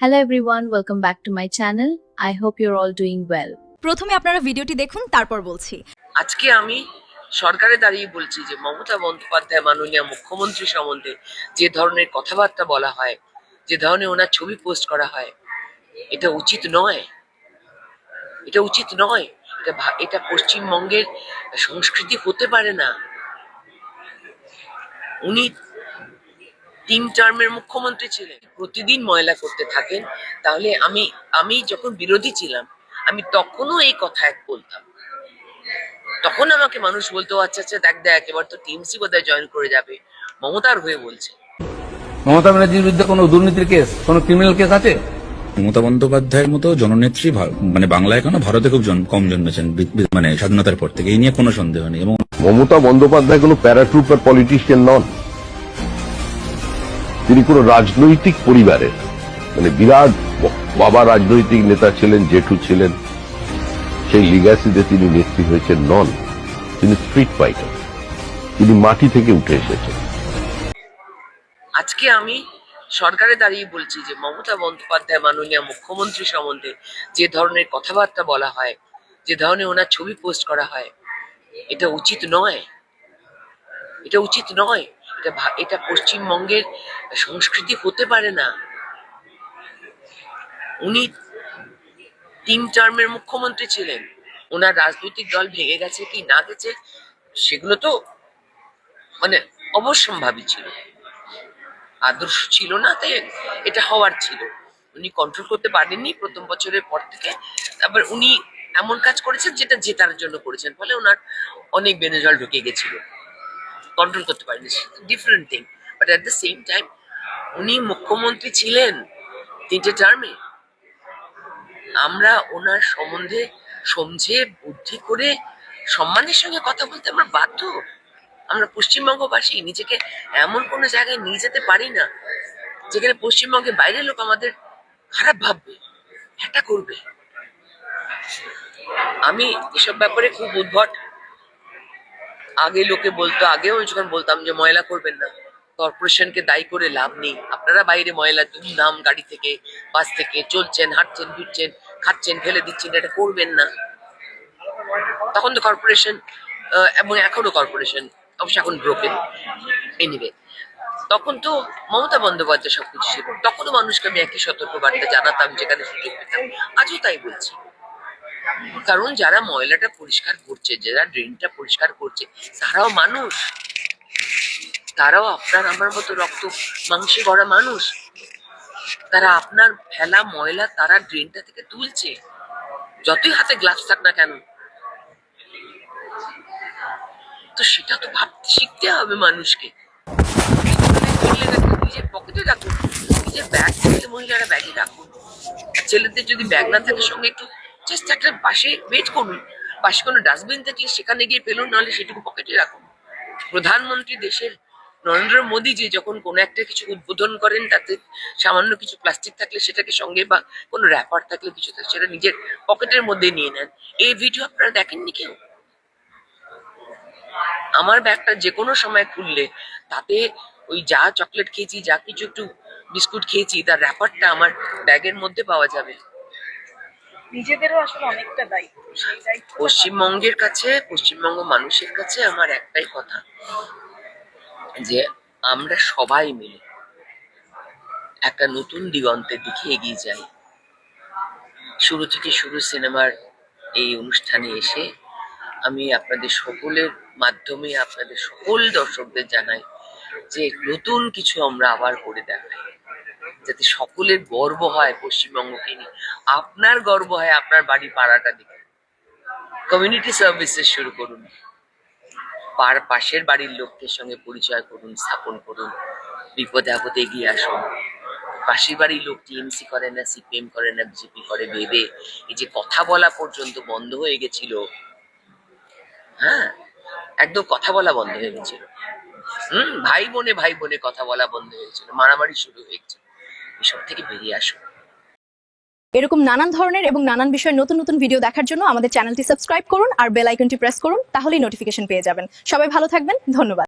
Hello everyone, welcome back to my channel. I hope you're all doing well. প্রথমে আপনারা ভিডিওটি দেখুন, তারপর বলছি। আজকে আমি সরকারে দাঁড়িয়ে বলছি যে মমতা বন্দ্যোপাধ্যায় মাননীয় মুখ্যমন্ত্রী সম্বন্ধে যে ধরনের কথাবার্তা বলা হয়, যে ধরনের ওনার ছবি পোস্ট করা হয়, এটা উচিত নয়। এটা উচিত নয়। এটা পশ্চিমবঙ্গের সংস্কৃতি হতে পারে না। উনি 3 টার্মের মুখ্যমন্ত্রী ছিলেন, প্রতিদিন ময়লা করতে থাকেন। তাহলে আমি যখন বিরোধী ছিলাম, আমি তখনও এই কথা বলতাম। তখন আমাকে মানুষ বলতো, আচ্ছা আচ্ছা দেখ এবার তো টিএমসি বোধহয় জয়েন করে যাবে, মমতার হয়ে বলছে। মমতা ব্যানার্জির বিরুদ্ধে কোনো দুর্নীতির কেস, কোনো ক্রিমিনাল কেস আছে? মমতা বন্দ্যোপাধ্যায়ের মতো জননেত্রী মানে বাংলায় কেন, ভারতে খুব কম জন্মেছেন, মানে স্বাধীনতার পর থেকে, এই নিয়ে কোনো সন্দেহ নেই। এবং মমতা বন্দ্যোপাধ্যায় কোনো প্যারাট্রুপার পলিটিশিয়ান নন। তিনি কোনো রাজনৈতিক পরিবারের মানে বিরাট বাবা রাজনৈতিক নেতা ছিলেন, জেঠু ছিলেন, সেই লিগ্যাসিতে তিনি নেত্রী হয়েছেন নন। তিনি স্ট্রিট ফাইটার, তিনি মাটি থেকে উঠে এসেছেন। আজকে আমি সরকারে দাঁড়িয়ে বলছি যে মমতা বন্দ্যোপাধ্যায় মাননীয় মুখ্যমন্ত্রী সম্বন্ধে যে ধরনের কথাবার্তা বলা হয়, যে ধরনের ওনার ছবি পোস্ট করা হয়, এটা উচিত নয়। এটা উচিত নয়। এটা পশ্চিমবঙ্গের সংস্কৃতি হতে পারে না। উনি 3 টার্মের মুখ্যমন্ত্রী ছিলেন। ওনার রাজনৈতিক দল ভেঙে গেছে কি না গেছে সেগুলো তো মানে অবশ্যম্ভাবী ছিল, আদর্শ ছিল না, তাই এটা হওয়ার ছিল। উনি কন্ট্রোল করতে পারেননি প্রথম বছরের পর থেকে। তারপর উনি এমন কাজ করেছেন যেটা জেতার জন্য করেছেন, ফলে ওনার অনেক বেনজল ঢুকে গেছিল, কন্ট্রোল করতে পারেনি, different thing. But at the same time উনি মুখ্যমন্ত্রী ছিলেন 3টে টার্মে। আমরা ওনার সম্বন্ধে সমঝে বুদ্ধি করে সম্মানের সঙ্গে কথা বলতে আমরা বাধ্য। আমরা পশ্চিমবঙ্গবাসী নিজেকে এমন কোনো জায়গায় নিয়ে যেতে পারি না যেখানে পশ্চিমবঙ্গের বাইরের লোক আমাদের খারাপ ভাববে, এটা করবে। আমি এসব ব্যাপারে খুব উদ্ভট। আগে লোকে বলতো, আগেও যখন বলতাম যে ময়লা করবেন না, কর্পোরেশনকে দায়ী করে লাভ নেই, আপনারা বাইরে ময়লা ধুমধাম গাড়ি থেকে বাস থেকে চলছেন, হাঁটছেন, ফিরছেন, খাচ্ছেন, ফেলে দিচ্ছেন, এটা করবেন না। তখন তো কর্পোরেশন, এবং এখনো কর্পোরেশন, অবশ্য এখন ব্রোকেন, এনিওয়ে, তখন তো মমতা বন্দ্যোপাধ্যায় সবকিছু ছিল। তখনও মানুষকে আমি একই সতর্কবার্তা জানাতাম যেখানে সুযোগ পেতাম, আজও তাই বলছি। কারণ যারা ময়লাটা পরিষ্কার করছে, যারা ড্রেনটা পরিষ্কার করছে, তারাও মানুষ, তারাও আপনার আমার মতো রক্ত মাংসে গড়া মানুষ। তারা আপনার ফেলা ময়লা তারা ড্রেনটা থেকে তুলছে, যতই হাতে গ্লাভস থাক না কেন। তো সেটা তো ভাবতে শিখতে হবে মানুষকে। নিজের পকেটে রাখুন, নিজের ব্যাগ থাকলে মহিলারা ব্যাগে রাখুন। ছেলেদের যদি ব্যাগ না থাকে সঙ্গে একটু চেষ্টা একটা পাশে ওয়েট করুন, পাশে কোনো ডাস্টবিন থাকলে সেখানে গিয়ে ফেলুন, নাহলে সেটুকু পকেটে রাখুন। প্রধানমন্ত্রী দেশের নরেন্দ্র মোদী যে যখন কোনো একটা কিছু উদ্বোধন করেন, তাতে সামান্য কিছু প্লাস্টিক থাকলে সেটাকে সঙ্গে, বা কোনো র্যাপার থাকলে কিছু থাকলে সেটা নিজের পকেটের মধ্যে নিয়ে নেন। এই ভিডিও আপনারা দেখেননি কেউ? আমার ব্যাগটা যে কোনো সময় খুললে তাতে ওই যা চকলেট খেয়েছি, যা কিছু একটু বিস্কুট খেয়েছি, তার র্যাপারটা আমার ব্যাগের মধ্যে পাওয়া যাবে। নিজেদেরও আসলে অনেকটা দায়িত্ব। পশ্চিমবঙ্গের কাছে, পশ্চিমবঙ্গ মানুষের কাছে আমার একটাই কথা, যে আমরা সবাই মিলে একটা নতুন দিগন্তের দিকে এগিয়ে যাই। শুরু থেকে শুরু সিনেমার এই অনুষ্ঠানে এসে আমি আপনাদের সকলের মাধ্যমে আপনাদের সকল দর্শকদের জানাই যে নতুন কিছু আমরা আবার করে দেখাই, যাতে সকলের গর্ব হয় পশ্চিমবঙ্গকে নিয়ে। আপনার গর্ব হয় আপনার বাড়ি পাড়াটা দেখে। কমিউনিটি সার্ভিসেস শুরু করুন, পাশের বাড়ির লোকদের সঙ্গে পরিচয় করুন, স্থাপন করুন, বিপদে আপদে এগিয়ে আসুন। পাশের বাড়ির লোক টিএমসি করে না, সিপিএম করে না, বিজেপি করে ভেবে এই যে কথা বলা পর্যন্ত বন্ধ হয়ে গেছিল, হ্যাঁ, একদম কথা বলা বন্ধ হয়ে গেছিল। ভাই বোনে কথা বলা বন্ধ হয়ে গেছিল, মারামারি শুরু হয়ে গেছিল। এসব থেকে বেরিয়ে আসুন। এরকম নানান ধরনের এবং নানান বিষয়ের নতুন নতুন ভিডিও দেখার জন্য আমাদের চ্যানেলটি সাবস্ক্রাইব করুন আর বেল আইকনটি প্রেস করুন, তাহলেই নোটিফিকেশন পেয়ে যাবেন। সবাই ভালো থাকবেন, ধন্যবাদ।